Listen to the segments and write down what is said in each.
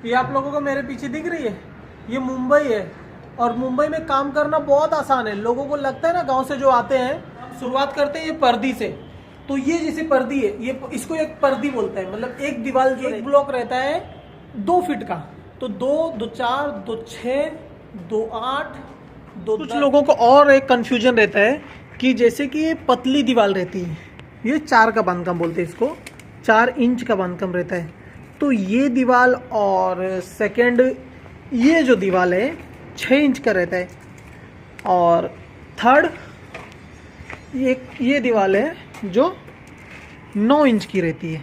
ये आप लोगों को मेरे पीछे दिख रही है, ये मुंबई है। और मुंबई में काम करना बहुत आसान है। लोगों को लगता है ना, गांव से जो आते हैं, शुरुआत करते हैं ये पर्दी से। तो ये जैसे पर्दी है, ये इसको एक पर्दी बोलते हैं। मतलब एक दीवार जो एक ब्लॉक रहता है 2 फीट का, तो 2, 2, 4, 2, 6, 2, 8, 2। कुछ लोगों को और एक कंफ्यूजन रहता है कि जैसे कि ये पतली दीवार रहती है, ये 4 का बांधकाम बोलते हैं इसको, 4 इंच का बांधकाम रहता है। तो ये दीवार और सेकंड ये जो दीवार है 6 इंच का रहता है, और थर्ड ये दीवार है जो 9 इंच की रहती है।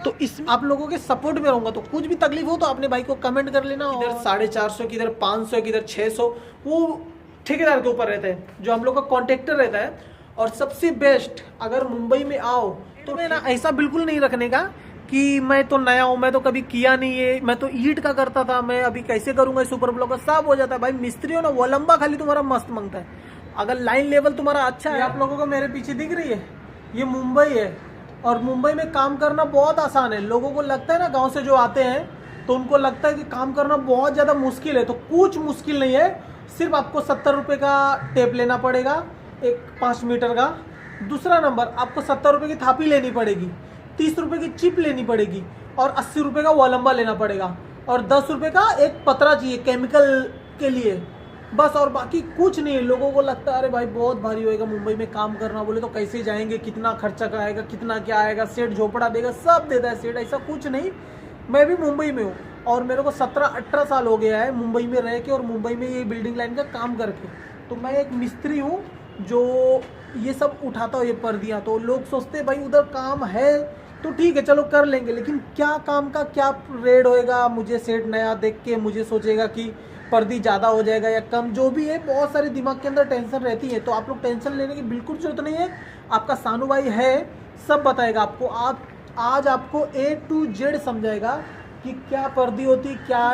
तो इस आप लोगों के सपोर्ट में रहूंगा, तो कुछ भी तकलीफ हो तो अपने भाई को कमेंट कर लेना। इधर 450 किधर 500 किधर 600, वो ठेकेदार के ऊपर रहता है, जो हम लोग का कॉन्ट्रैक्टर रहता है। और सबसे बेस्ट, अगर मुंबई में आओ तो मैं ना ऐसा बिल्कुल नहीं रखने का कि मैं तो नया हूँ, मैं तो कभी किया नहीं है, मैं तो ईंट का करता था, मैं अभी कैसे करूंगा सुपर ब्लॉक का। सब हो जाता है भाई, मिस्त्री हो ना, वो लंबा खाली तुम्हारा मस्त मांगता है। अगर लाइन लेवल तुम्हारा अच्छा है। आप लोगों को मेरे पीछे दिख रही है, ये मुंबई है। और मुंबई में काम करना बहुत आसान है। लोगों को लगता है ना, गांव से जो आते हैं, तो उनको लगता है कि काम करना बहुत ज़्यादा मुश्किल है। तो कुछ मुश्किल नहीं है। सिर्फ आपको 70 रुपये का टेप लेना पड़ेगा, एक 5 मीटर का। दूसरा नंबर, आपको 70 रुपये की थापी लेनी पड़ेगी, 30 रुपये की चिप लेनी पड़ेगी, और 80 रुपये का वॉलंबा लेना पड़ेगा, और 10 रुपये का एक पतरा चाहिए केमिकल के लिए, बस। और बाकी कुछ नहीं है। लोगों को लगता है अरे भाई बहुत भारी होएगा मुंबई में काम करना, बोले तो कैसे जाएंगे, कितना खर्चा का आएगा, कितना क्या आएगा, सेठ झोपड़ा देगा, सब देता है सेठ। ऐसा कुछ नहीं। मैं भी मुंबई में हूँ और मेरे को 17-18 साल हो गया है मुंबई में रह के और मुंबई में ये बिल्डिंग लाइन का काम करके। तो मैं एक मिस्त्री हूँ जो ये सब उठाता हूँ, ये पर्दियाँ। तो लोग सोचते हैं भाई उधर काम है तो ठीक है चलो कर लेंगे, लेकिन क्या काम का क्या रेट होएगा, मुझे सेठ नया देख के मुझे सोचेगा कि पर्दी ज़्यादा हो जाएगा या कम, जो भी है बहुत सारी दिमाग के अंदर टेंशन रहती है। तो आप लोग टेंशन लेने की बिल्कुल जरूरत नहीं है। आपका सानू भाई है, सब बताएगा आपको। आज आपको A to Z समझाएगा कि क्या पर्दी होती, क्या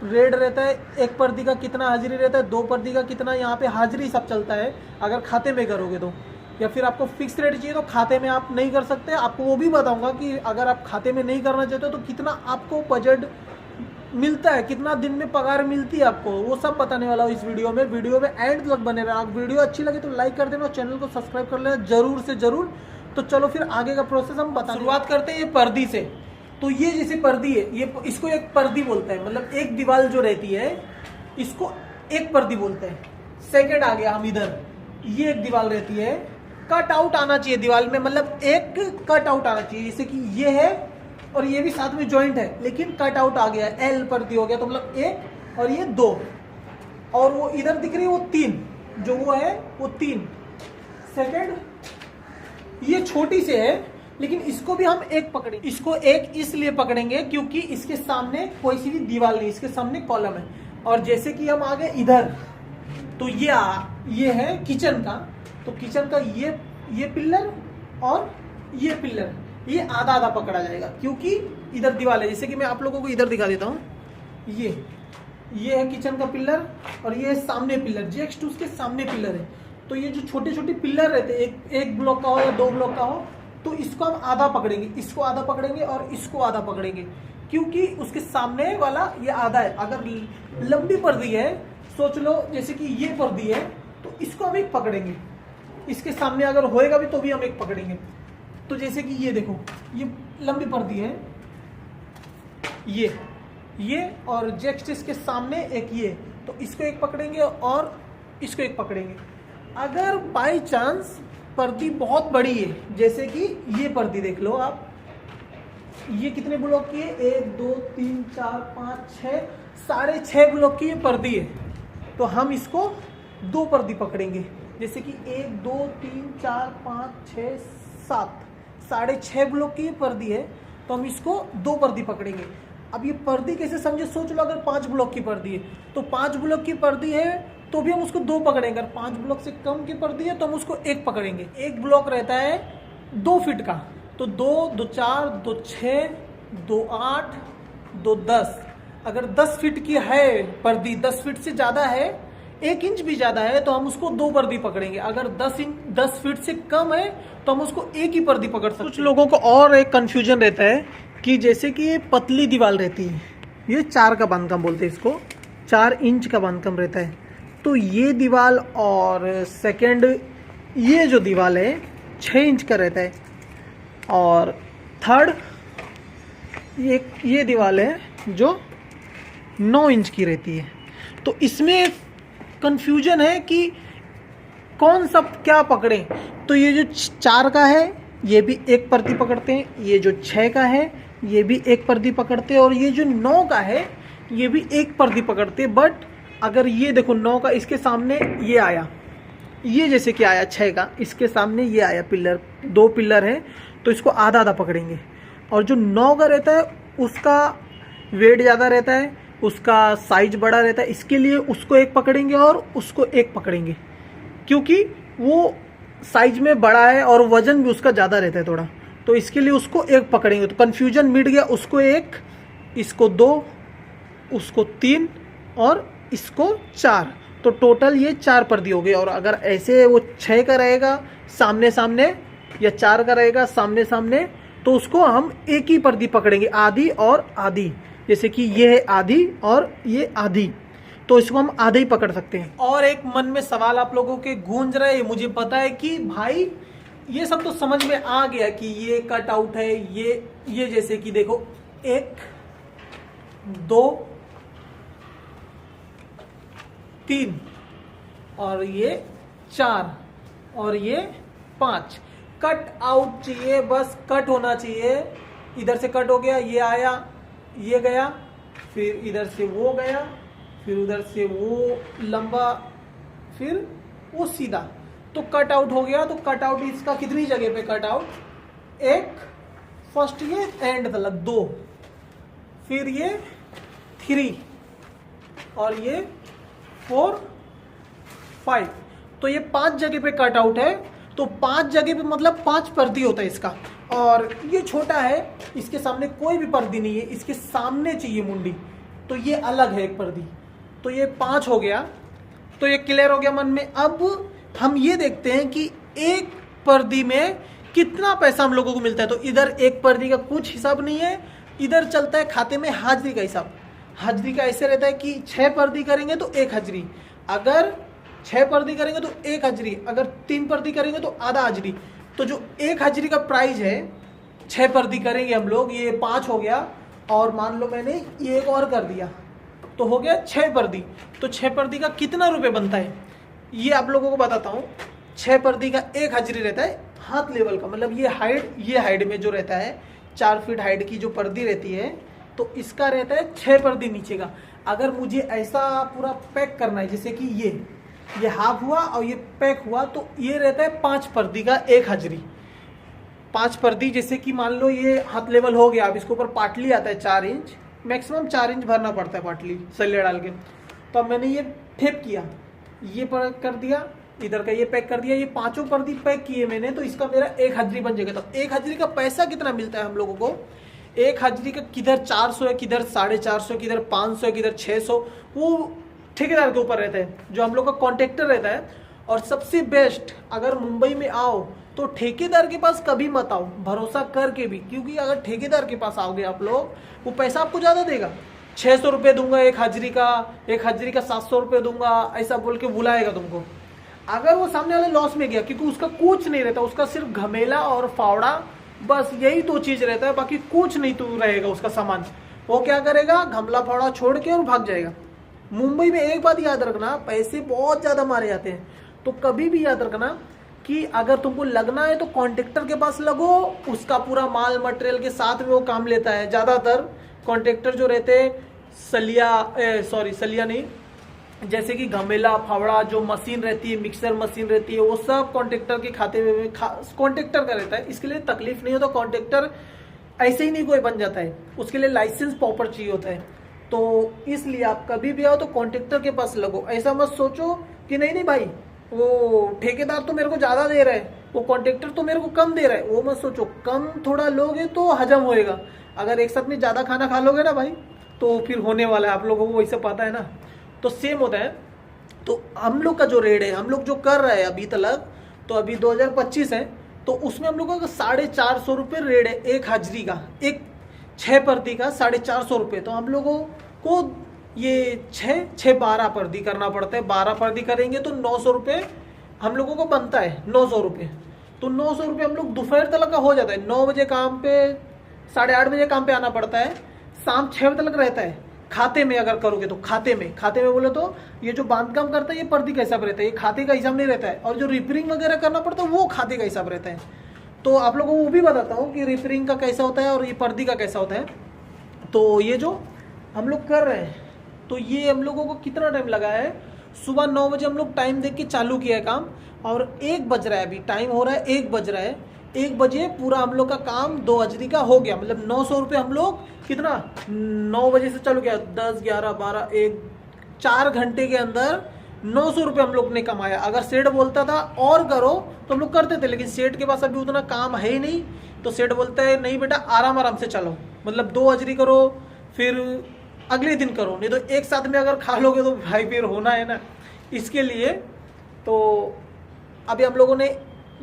रेट रहता है, एक पर्दी का कितना हाजिरी रहता है, 2 पर्दी का कितना, यहाँ पे हाजिरी सब चलता है अगर खाते में करोगे तो। या फिर आपको फिक्स रेट चाहिए तो खाते में आप नहीं कर सकते। आपको वो भी बताऊंगा कि अगर आप खाते में नहीं करना चाहते हो तो कितना आपको बजट मिलता है, कितना दिन में पगार मिलती है आपको, वो सब बताने वाला हूँ इस वीडियो में। वीडियो में एंड तक बने रहना। वीडियो अच्छी लगे तो लाइक कर देना और चैनल को सब्सक्राइब कर लेना जरूर से जरूर। तो चलो फिर आगे का प्रोसेस हम बता। शुरुआत करते हैं ये पर्दी से। तो ये जैसे पर्दी है, ये इसको एक पर्दी बोलते हैं। मतलब एक दीवार जो रहती है इसको एक पर्दी बोलते हैं। सेकेंड आ गया हम इधर, ये एक दीवार रहती है, कट आउट आना चाहिए दीवार में, मतलब एक कट आउट आना चाहिए। जैसे कि ये है और ये भी साथ में जॉइंट है, लेकिन कट आउट आ गया, एल पर्दी हो गया, तो मतलब 1 और ये 2, और वो इधर दिख रही है वो 3, जो वो है वो 3। सेकंड ये छोटी से है, लेकिन इसको भी हम एक पकड़ेंगे। इसको एक इसलिए पकड़ेंगे क्योंकि इसके सामने कोई सी भी दीवार नहीं, इसके सामने कॉलम है। और जैसे कि हम आ गए इधर, तो ये है किचन का। तो किचन का ये पिलर और ये पिलर, ये आधा आधा पकड़ा जाएगा क्योंकि इधर दीवार है। जैसे कि मैं आप लोगों को इधर दिखा देता हूँ, ये है किचन का पिलर और ये सामने पिलर, जस्ट उसके सामने पिलर है। तो ये जो छोटे छोटे पिलर रहते हैं, एक ब्लॉक का हो या 2 ब्लॉक का हो, तो इसको हम आधा पकड़ेंगे, इसको आधा पकड़ेंगे और इसको आधा पकड़ेंगे, क्योंकि उसके सामने वाला ये आधा है। अगर लंबी पर्दी है, सोच लो जैसे कि ये पर्दी है, तो इसको हम एक पकड़ेंगे। इसके सामने अगर होएगा भी तो भी हम एक पकड़ेंगे। तो जैसे कि ये देखो, ये लंबी पर्दी है, ये और जस्ट इसके सामने एक ये, तो इसको एक पकड़ेंगे और इसको एक पकड़ेंगे। अगर बाय चांस पर्दी बहुत बड़ी है, जैसे कि ये पर्दी देख लो आप, ये कितने ब्लॉक की है, 1 2 3 4 5 6, 6.5 ब्लॉक की ये पर्दी है। तो हम इसको 2 पर्दी पकड़ेंगे। जैसे कि 1 2 3 4 5 6 7, 6.5 ब्लॉक की ये पर्दी है, तो हम इसको 2 पर्दी पकड़ेंगे। अब ये पर्दी कैसे समझे, सोच लो अगर 5 ब्लॉक की पर्दी है, तो 5 ब्लॉक की पर्दी है तो भी हम उसको 2 पकड़ेंगे। अगर 5 ब्लॉक से कम की पर्दी है तो हम उसको 1 पकड़ेंगे। एक ब्लॉक रहता है 2 फीट का, तो 2 2 4 2 6 2 8 2 10। अगर 10 फीट की है पर्दी, 10 फीट से ज़्यादा है, 1 इंच भी ज़्यादा है, तो हम उसको 2 पर्दी पकड़ेंगे। अगर 10 फीट से कम है तो हम उसको 1 ही पर्दी पकड़ सकते हैं। कुछ लोगों को और एक कन्फ्यूजन रहता है कि जैसे कि ये पतली दीवार रहती है, ये 4 का बांधकाम बोलते हैं इसको, 4 इंच का बांधकाम रहता है। तो ये दीवार और सेकंड ये जो दीवार है 6 इंच का रहता है, और थर्ड ये दीवार है जो 9 इंच की रहती है। तो इसमें कंफ्यूजन है कि कौन सा क्या पकड़े। तो ये जो 4 का है ये भी एक परती पकड़ते हैं, ये जो 6 का है ये भी एक परती पकड़ते हैं, और ये जो 9 का है ये भी एक परती पकड़ते हैं। बट अगर ये देखो 9 का इसके सामने ये आया, ये जैसे कि आया 6 का इसके सामने ये आया पिलर, 2 पिलर हैं, तो इसको आधा आधा पकड़ेंगे। और जो 9 का रहता है उसका वेट ज़्यादा रहता है, उसका साइज बड़ा रहता है, इसके लिए उसको एक पकड़ेंगे और उसको एक पकड़ेंगे, क्योंकि वो साइज में बड़ा है और वजन भी उसका ज़्यादा रहता है थोड़ा, तो इसके लिए उसको एक पकड़ेंगे। तो कन्फ्यूजन मिट गया, उसको एक, इसको 2, उसको 3 और इसको 4, तो टोटल ये 4 पर्दी हो गई। और अगर ऐसे वो 6 का रहेगा सामने सामने या 4 का रहेगा सामने सामने, तो उसको हम एक ही पर्दी पकड़ेंगे, आधी और आधी। जैसे कि ये है आधी और ये आधी, तो इसको हम आधे ही पकड़ सकते हैं। और एक मन में सवाल आप लोगों के गूंज रहे हैं, मुझे पता है कि भाई ये सब तो समझ में आ गया कि ये कट आउट है, ये जैसे कि देखो 1 2 3 और ये 4 और ये 5 कट आउट चाहिए, बस कट होना चाहिए। इधर से कट हो गया, ये आया, ये गया, फिर इधर से वो गया, फिर उधर से वो लंबा, फिर वो सीधा, तो कट आउट हो गया। तो कट आउट इसका कितनी जगह पे कट आउट, 1 फर्स्ट ये एंड तक 2, फिर ये 3 और ये 4 5, तो ये 5 जगह पे कट आउट है। तो 5 जगह पे मतलब 5 पर्दी होता है इसका। और ये छोटा है, इसके सामने कोई भी पर्दी नहीं है, इसके सामने चाहिए मुंडी, तो ये अलग है एक पर्दी, तो ये 5 हो गया। तो ये क्लियर हो गया मन में। अब हम ये देखते हैं कि एक पर्दी में कितना पैसा हम लोगों को मिलता है। तो इधर एक पर्दी का कुछ हिसाब नहीं है, इधर चलता है खाते में हाजिरी का हिसाब। हाजिरी का ऐसे रहता है कि 6 पर्दी करेंगे तो 1 हाजिरी, अगर 6 पर्दी करेंगे तो 1 हाजिरी, अगर 3 पर्दी करेंगे तो आधा हाजिरी। तो जो 1 हाजिरी का प्राइस है, 6 पर्दी करेंगे हम लोग, ये 5 हो गया, और मान लो मैंने ये एक और कर दिया तो हो गया 6 पर्दी। तो 6 पर्दी का कितना रुपए बनता है ये आप लोगों को बताता हूँ। 6 पर्दी का 1 हाजिरी रहता है हाथ लेवल का, मतलब ये हाइट में जो रहता है 4 फीट हाइट की जो पर्दी रहती है, तो इसका रहता है 6 पर्दी नीचे का। अगर मुझे ऐसा पूरा पैक करना है, जैसे कि ये हाफ हुआ और ये पैक हुआ, तो ये रहता है 5 पर्दी का 1 हाजिरी। 5 पर्दी, जैसे कि मान लो ये हाथ लेवल हो गया, अब इसके ऊपर पाटली आता है 4 इंच, मैक्सिमम 4 इंच भरना पड़ता है पाटली सलिया डाल के। तो अब मैंने ये ठेप किया, ये पैक कर दिया, इधर का ये पैक कर दिया, ये 5 पर्दी पैक किए मैंने, तो इसका मेरा 1 हाजिरी बन जाएगा। तो 1 हाजिरी का पैसा कितना मिलता है हम लोगों को, 1 हाजिरी का किधर 400 है, किधर 450, किधर 500 है, किधर 600, वो ठेकेदार के ऊपर रहता है, जो हम लोग का कॉन्ट्रैक्टर रहता है। और सबसे बेस्ट, अगर मुंबई में आओ तो ठेकेदार के पास कभी मत आओ, भरोसा करके भी, क्योंकि अगर ठेकेदार के पास आओगे आप लोग, वो पैसा आपको ज़्यादा देगा। 600 रुपये दूंगा 1 हाजिरी का, 1 हाजिरी का 700 रुपये दूंगा, ऐसा बोल के बुलाएगा तुमको। अगर वो सामने वाले लॉस में गया, क्योंकि उसका कुछ नहीं रहता, उसका सिर्फ घमेला और फावड़ा, बस यही 2 चीज़ रहता है, बाकी कुछ नहीं तो रहेगा उसका सामान। वो क्या करेगा, घमला फावड़ा छोड़ के और भाग जाएगा। मुंबई में एक बात याद रखना, पैसे बहुत ज़्यादा मारे जाते हैं। तो कभी भी याद रखना कि अगर तुमको लगना है तो कॉन्ट्रैक्टर के पास लगो, उसका पूरा माल मटेरियल के साथ में वो काम लेता है। ज़्यादातर कॉन्ट्रैक्टर जो रहते हैं सलिया नहीं, जैसे कि घमेला फावड़ा जो मशीन रहती है, मिक्सर मशीन रहती है, वो सब कॉन्ट्रैक्टर के खाते में कॉन्ट्रैक्टर का रहता है। इसके लिए तकलीफ नहीं होता, कॉन्ट्रैक्टर ऐसे ही नहीं कोई बन जाता है, उसके लिए लाइसेंस प्रॉपर चाहिए होता है। तो इसलिए आप कभी भी आओ तो कॉन्ट्रैक्टर के पास लगो। ऐसा मत सोचो कि नहीं भाई वो ठेकेदार तो मेरे को ज़्यादा दे रहा है, वो कॉन्ट्रैक्टर तो मेरे को कम दे रहा है, वो मत सोचो। कम थोड़ा लोगे तो हजम होएगा, अगर एक साथ में ज़्यादा खाना खा लोगे ना भाई तो फिर होने वाला है, आप लोगों को वैसे पता है ना। तो सेम होता है। तो हम लोग का जो रेट है, हम लोग जो कर रहे हैं अभी तक, तो अभी 2025 है, तो उसमें हम लोगों का 450 रुपये रेट है 1 हाजिरी का। एक 6 पर्दी का 450 रुपये। तो हम लोगों को ये 12 पर्दी करना पड़ता है। 12 पर्दी करेंगे तो 900 रुपये हम लोगों को बनता है, 900 रुपये। तो 900 रुपये हम लोग दोपहर तक का हो जाता है। 9 बजे काम पे, 8:30 बजे काम पे आना पड़ता है, शाम 6 बजे तक रहता है। खाते में अगर करोगे तो खाते में बोले तो ये जो बांधकाम करता है ये पर्दी का हिसाब रहता है, ये खाते का हिसाब नहीं रहता है। और जो रिपेयरिंग वगैरह करना पड़ता है वो खाते का हिसाब रहता है। तो आप लोगों को वो भी बताता हूँ कि रिपेयरिंग का कैसा होता है और ये पर्दी का कैसा होता है। तो ये जो हम लोग कर रहे हैं, तो ये हम लोगों को कितना टाइम लगा है, सुबह 9 बजे हम लोग टाइम देख के चालू किया है काम, और 1 बज रहा है, अभी टाइम हो रहा है 1 बज रहा है। 1 बजे पूरा हम लोग का काम 2 हजरी का हो गया। मतलब 900 रुपये हम लोग कितना 9 बजे से चालू किया, 10, 11, 12, 1, 4 घंटे के अंदर 900 रुपये हम लोग ने कमाया। अगर सेठ बोलता था और करो तो हम लोग करते थे, लेकिन सेठ के पास अभी उतना काम है ही नहीं। तो सेठ बोलता है नहीं बेटा आराम से चलो, मतलब 2 हजरी करो फिर अगले दिन करो, नहीं तो एक साथ में अगर खा लोगे तो भाई फिर होना है ना। इसके लिए तो अभी हम लोगों ने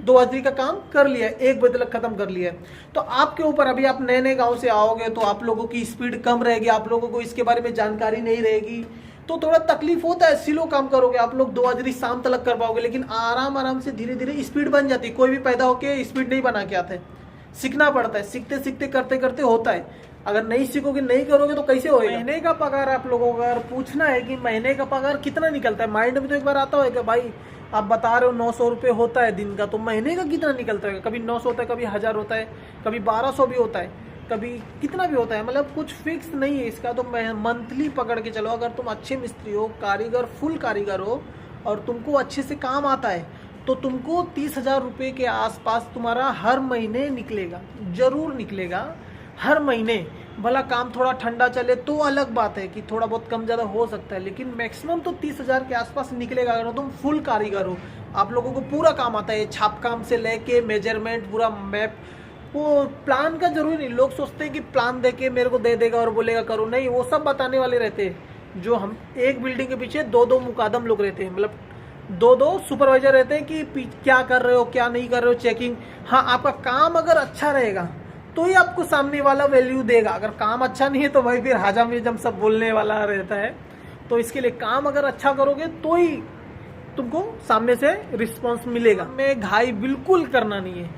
2 हजरी का काम कर लिया, 1 बजे तक खत्म कर लिया। तो आपके ऊपर, अभी आप नए नए गांव से आओगे तो आप लोगों की स्पीड कम रहेगी, आप लोगों को इसके बारे में जानकारी नहीं रहेगी, तो थोड़ा तकलीफ होता है। स्लो काम करोगे आप लोग 2 हजरी शाम तक कर पाओगे, लेकिन आराम से धीरे धीरे स्पीड बन जाती है। कोई भी पैदा होके स्पीड नहीं बना के आता है, सीखना पड़ता है, सीखते सीखते करते करते होता है। अगर नहीं सीखोगे नहीं करोगे तो कैसे होएगा। महीने का पगार आप लोगों को अगर पूछना है कि महीने का पगार कितना निकलता है, माइंड में तो एक बार आता है कि भाई आप बता रहे हो 900 रुपये होता है दिन का, तो महीने का कितना निकलता है। कभी 900 होता है, कभी 1000 होता है, कभी 1200 भी होता है, कभी कितना भी होता है, मतलब कुछ फिक्स नहीं है इसका। तो मंथली पकड़ के चलो। अगर तुम अच्छे मिस्त्री हो, कारीगर, फुल कारीगर हो और तुमको अच्छे से काम आता है तो तुमको 30,000 रुपये के आसपास तुम्हारा हर महीने निकलेगा, जरूर निकलेगा हर महीने। भला काम थोड़ा ठंडा चले तो अलग बात है कि थोड़ा बहुत कम ज़्यादा हो सकता है, लेकिन मैक्सिमम तो 30,000 के आसपास निकलेगा अगर तुम फुल कारीगर हो। आप लोगों को पूरा काम आता है, छाप काम से लेके मेजरमेंट, पूरा मैप। वो प्लान का जरूरी नहीं, लोग सोचते हैं कि प्लान दे के मेरे को दे देगा और बोलेगा करो, नहीं, वो सब बताने वाले रहते हैं। जो हम एक बिल्डिंग के पीछे 2-2 मुकादम लोग रहते हैं, मतलब 2-2 सुपरवाइजर रहते हैं कि क्या कर रहे हो क्या नहीं कर रहे हो, चेकिंग। हाँ, आपका काम अगर अच्छा रहेगा तो ही आपको सामने वाला वैल्यू देगा। अगर काम अच्छा नहीं है तो भाई फिर हाजम जम सब बोलने वाला रहता है। तो इसके लिए काम अगर अच्छा करोगे तो ही तुमको सामने से रिस्पांस मिलेगा। में घाई बिल्कुल करना नहीं है,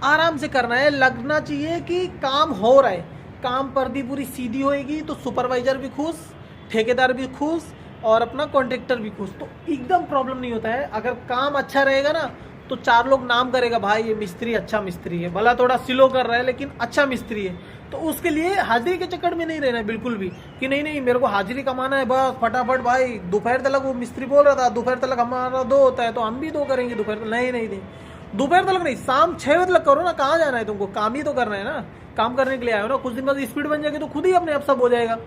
आराम से करना है। लगना चाहिए कि काम हो रहा है, काम पर्दी पूरी सीधी होएगी तो सुपरवाइजर भी खुश, ठेकेदार भी खुश और अपना कॉन्ट्रैक्टर भी खुश, तो एकदम प्रॉब्लम नहीं होता है। अगर काम अच्छा रहेगा ना तो 4 लोग नाम करेगा भाई ये मिस्त्री अच्छा मिस्त्री है, भला थोड़ा स्लो कर रहा है लेकिन अच्छा मिस्त्री है। तो उसके लिए हाजिरी के चक्कर में नहीं रहना है बिल्कुल भी कि नहीं मेरे को हाजिरी कमाना है बस फटाफट। भाई दोपहर तक वो मिस्त्री बोल रहा था दोपहर तक हमारा 2 होता है तो हम भी 2 करेंगे दोपहर। नहीं, दोपहर तक नहीं, शाम 6 बजे तक करो ना। कहाँ जाना है तुमको, काम ही तो करना है ना, काम करने के लिए आए हो ना। कुछ दिन बाद स्पीड बन जाएगी तो खुद ही अपने आप सब हो जाएगा।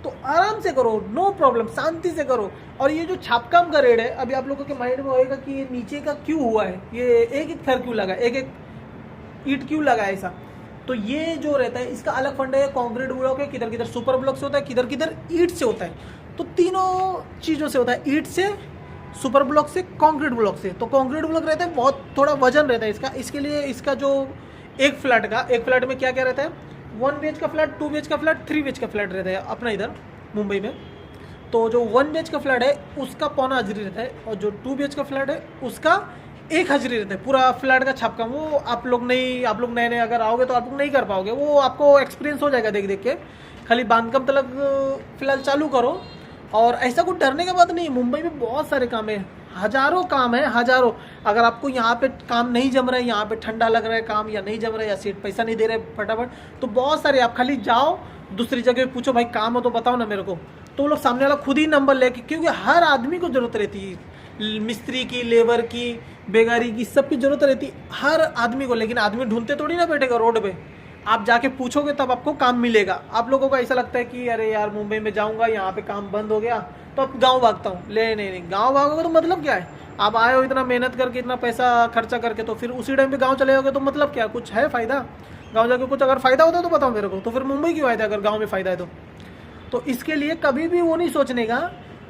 तो आराम से करो, नो प्रॉब्लम, शांति से करो। और ये जो छापकाम का रेट है, अभी आप लोगों के माइंड में होएगा कि ये नीचे का क्यों हुआ है, ये एक थर क्यों लगा, एक ईट क्यों लगा है ऐसा। तो ये जो रहता है इसका अलग फंड है। कंक्रीट ब्लॉक है, किधर किधर सुपर ब्लॉक से होता है, किधर किधर ईट से होता है। तो तीनों चीज़ों से होता है, ईट से, सुपर ब्लॉक से, कंक्रीट ब्लॉक से। तो कंक्रीट ब्लॉक रहता है बहुत थोड़ा वजन रहता है इसका। इसके लिए इसका जो एक फ्लैट में क्या क्या रहता है, 1 BH का फ्लैट, 2 BH का फ्लैट, 3 BH का फ्लैट रहता है अपना इधर मुंबई में। तो जो 1 BH का फ्लैट है उसका 1.25 हाजिरी रहता है, और जो 2 BH का फ्लैट है उसका 1 हाजिरी रहता है। पूरा फ्लैट का छापकाम वो आप लोग नए अगर आओगे तो आप लोग नहीं कर पाओगे, वो आपको एक्सपीरियंस हो जाएगा देख के। खाली बांधकाम तक फिलहाल चालू करो। और ऐसा कुछ डरने का बात नहीं, मुंबई में बहुत सारे काम है, हजारों काम है, हजारों। अगर आपको यहाँ पे काम नहीं जम रहा है, यहाँ पे ठंडा लग रहा है काम, या नहीं जम रहा है, या सीट पैसा नहीं दे रहे फटाफट, तो बहुत सारे आप खाली जाओ दूसरी जगह पूछो भाई काम हो तो बताओ ना मेरे को। तो वो लोग सामने वाला खुद ही नंबर लेके, क्योंकि हर आदमी को जरूरत रहती है, मिस्त्री की, लेबर की, बेगारी की, सबकी जरूरत रहती है हर आदमी को। लेकिन आदमी ढूंढते थोड़ी ना बैठेगा रोड पे, आप जाके पूछोगे तब आपको काम मिलेगा। आप लोगों को ऐसा लगता है कि अरे यार मुंबई में जाऊंगा यहाँ पे काम बंद हो गया तो अब गाँव भागता हूँ। नहीं, गाँव भागोगे तो मतलब क्या है, आप आए हो इतना मेहनत करके, इतना पैसा खर्चा करके, तो फिर उसी टाइम पे गाँव चले जाओगे तो मतलब क्या, कुछ है फायदा गाँव जाके? कुछ अगर फायदा होता है तो बताओ मेरे को, तो फिर मुंबई क्यों आए थे अगर गाँव में फायदा है तो इसके लिए कभी भी वो नहीं सोचने का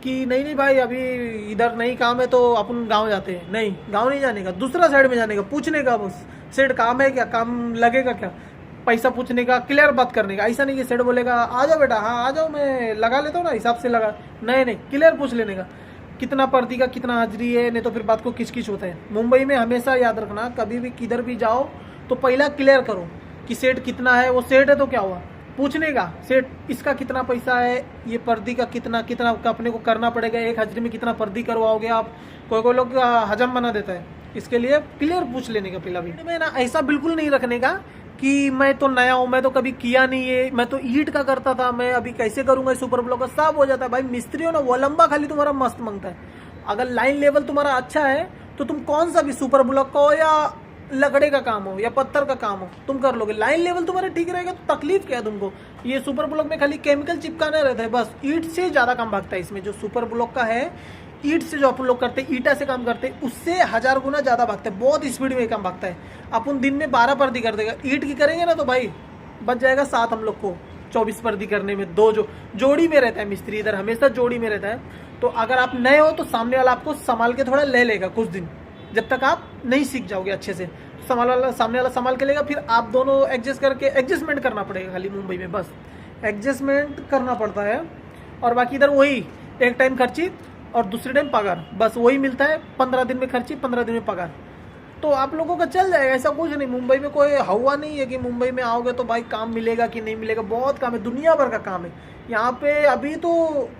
कि नहीं भाई अभी इधर नहीं काम है तो अपन गांव जाते हैं। नहीं, गांव नहीं जाने का, दूसरा साइड में जाने का, पूछने का बस सेठ काम है क्या, काम लगेगा क्या। पैसा पूछने का, क्लियर बात करने का। ऐसा नहीं कि सेठ बोलेगा आ जाओ बेटा, हाँ आ जाओ, मैं लगा लेता हूँ ना, हिसाब से लगा। नहीं, क्लियर पूछ लेने का, कितना पर्दी का कितना हाजिरी है, नहीं तो फिर बात को किच होता है। मुंबई में हमेशा याद रखना, कभी भी किधर भी जाओ तो पहला क्लियर करो कि सेठ कितना है। वो सेठ है तो क्या हुआ, पूछने का, सेठ इसका कितना पैसा है, ये पर्दी का कितना अपने को करना पड़ेगा, एक हाजिरी में कितना पर्दी करवाओगे आप। कोई लोग हजम बना देता है, इसके लिए क्लियर पूछ लेने का पहला भी। में ना ऐसा बिल्कुल नहीं रखने का कि मैं तो नया हूँ, मैं तो कभी किया नहीं है, मैं तो ईंट का करता था, मैं अभी कैसे करूंगा सुपर ब्लॉक का। सब हो जाता है भाई, मिस्त्री हो ना, वो लंबा खाली तुम्हारा मस्त मांगता है। अगर लाइन लेवल तुम्हारा अच्छा है तो तुम कौन सा भी सुपर ब्लॉक का हो या लकड़े का काम हो या पत्थर का काम हो तुम कर लोगे। लाइन लेवल तुम्हारा ठीक रहेगा तो तकलीफ क्या है तुमको। ये सुपर ब्लॉक में खाली केमिकल चिपकाना रहता है बस। ईंट से ज्यादा काम भागता है इसमें। जो सुपर ब्लॉक का है, ईंट से जो अपन लोग करते हैं, ईटा से काम करते हैं, उससे 1000 गुना ज्यादा भागता है, बहुत स्पीड में काम भागता है। अपन दिन में 12 पर्दी कर देगा, ईंट की करेंगे ना तो भाई बच जाएगा 7 हम लोग को 24 पर्दी करने में। 2 जोड़ी में रहता है मिस्त्री, इधर हमेशा जोड़ी में रहता है। तो अगर आप नए हो तो सामने वाला आपको संभाल के थोड़ा ले लेगा कुछ दिन, जब तक आप नहीं सीख जाओगे अच्छे से। सामने वाला संभाल के लेगा, फिर आप दोनों एडजस्टमेंट करना पड़ेगा खाली मुंबई में, बस एडजस्टमेंट करना पड़ता है। और बाकी इधर वही एक टाइम खर्ची और दूसरे टाइम पगार, बस वही मिलता है। 15 दिन में खर्ची, 15 दिन में पगार, तो आप लोगों का चल जाएगा। ऐसा कुछ नहीं, मुंबई में कोई हवा नहीं है कि मुंबई में आओगे तो भाई काम मिलेगा कि नहीं मिलेगा। बहुत काम है, दुनिया भर का काम है यहाँ पे। अभी तो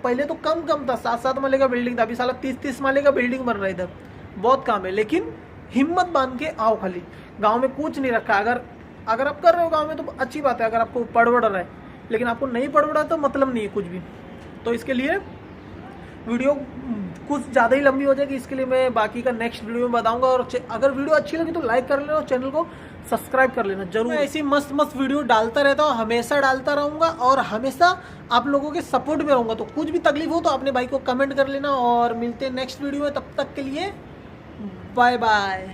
पहले तो कम था, 7 माले का बिल्डिंग था, अभी साला 30 माले का बिल्डिंग बन रहा है इधर। बहुत काम है, लेकिन हिम्मत बांध के आओ। खाली गांव में कुछ नहीं रखा। अगर आप कर रहे हो गांव में तो अच्छी बात है, अगर आपको पड़वड़ रहा है, लेकिन आपको नहीं पड़वड़ा तो मतलब नहीं है कुछ भी। तो इसके लिए वीडियो कुछ ज़्यादा ही लंबी हो जाएगी, इसके लिए मैं बाकी का नेक्स्ट वीडियो में बताऊंगा। और अगर वीडियो अच्छी लगी तो लाइक कर लेना और चैनल को सब्सक्राइब कर लेना जरूर। मैं ऐसी मस्त वीडियो डालता रहता हूँ, हमेशा डालता रहूँगा और हमेशा आप लोगों के सपोर्ट में रहूँगा। तो कुछ भी तकलीफ हो तो अपने भाई को कमेंट कर लेना। और मिलते हैं नेक्स्ट वीडियो में, तब तक के लिए बाय बाय।